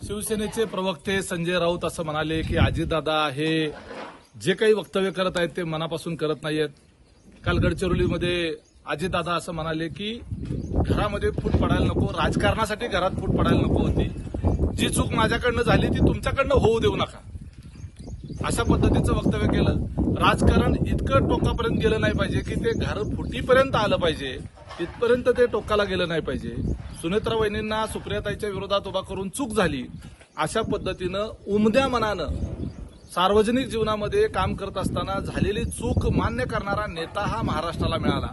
शिवसेनेचे प्रवक्ते संजय राऊत असं म्हणाले की अजितदादा हे जे काही वक्तव्य करत आहेत ते मनापासून करत नाहीयेत। काल गडचिरोलीमध्ये अजितदादा असं म्हणाले की घरामध्ये फूट पडायला नको, राजकारणासाठी घरात फूट पडायला नको होती, जी चूक माझ्याकडनं झाली ती तुमच्याकडनं होऊ देऊ नका, अशा पद्धतीचं वक्तव्य केलं। राजकारण इतकं टोकापर्यंत गेलं नाही पाहिजे की ते घर फुटीपर्यंत आलं पाहिजे, इथपर्यंत ते टोकाला गेलं नाही पाहिजे। सुनेत्रा वहिनींना सुप्रियाताईच्या विरोधात उभा करून चूक झाली, अशा पद्धतीनं उमद्या मनानं सार्वजनिक जीवनामध्ये काम करत असताना झालेली चूक मान्य करणारा नेता हा महाराष्ट्राला मिळाला।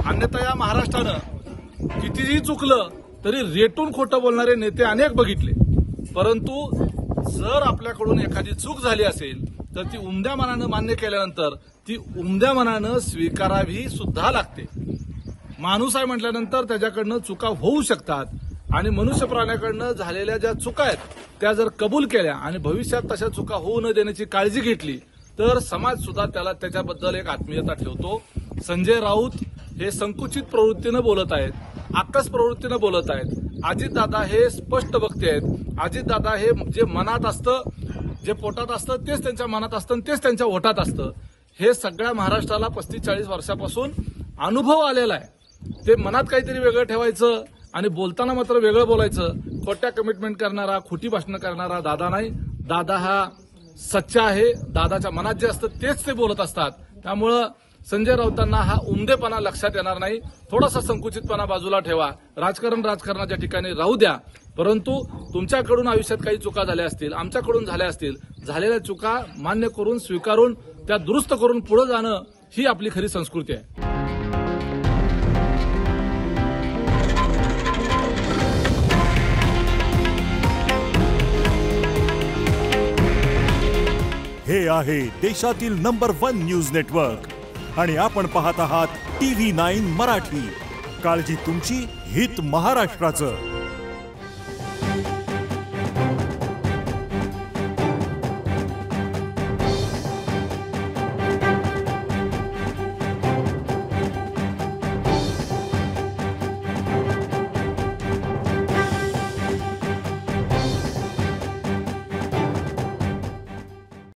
अन्यथा या महाराष्ट्रानं कितीही चुकलं तरी रेटून खोटं बोलणारे नेते अनेक बघितले, परंतु जर आपल्याकडून एखादी चूक झाली असेल तर ती उमद्या मनानं मान्य केल्यानंतर ती उमद्या मनानं स्वीकारावी सुद्धा लागते। माणूस आहे म्हटल्यानंतर त्याच्याकडनं चुका होऊ शकतात आणि मनुष्य प्राण्याकडनं झालेल्या ज्या चुका आहेत त्या जर कबूल केल्या आणि भविष्यात तशा चुका होऊ न देण्याची काळजी घेतली तर समाज सुद्धा त्याला त्याच्याबद्दल एक आत्मीयता ठेवतो। संजय राऊत हे संकुचित प्रवृत्तीनं बोलत आहेत, आकस प्रवृत्तीनं बोलत आहेत। अजितदादा हे स्पष्ट वक्ते आहेत। अजितदादा हे जे मनात असतं, जे पोटात असतं तेच त्यांच्या मनात असतं आणि तेच त्यांच्या ओठात असतं। हे सगळ्या महाराष्ट्राला 35-40 वर्षापासून अनुभव आलेला आहे। ते मनात काहीतरी वेगळं ठेवायचं आणि बोलताना मात्र वेगळं बोलायचं। खोट्या कमिटमेंट करणारा, खोटी भाषणं करणारा दादा नाही। दादा हा सच्चा आहे, दादाच्या मनात जे असतं तेच ते बोलत असतात। त्यामुळं संजय राऊतांना हा उमदेपणा लक्षात येणार नाही। थोडासा संकुचितपणा बाजूला ठेवा, राजकारण राजकारणाच्या ठिकाणी राहू द्या, परंतु तुमच्याकडून आयुष्यात काही चुका झाल्या असतील, आमच्याकडून झाल्या असतील, झालेल्या चुका मान्य करून स्वीकारून त्या दुरुस्त करून पुढे जाणं ही आपली खरी संस्कृती आहे। हे आहे देशातील नंबर 1 न्यूज नेटवर्क आणि आपण पाहत आहात TV9 मराठी। काळजी तुमची, हित महाराष्ट्राचं।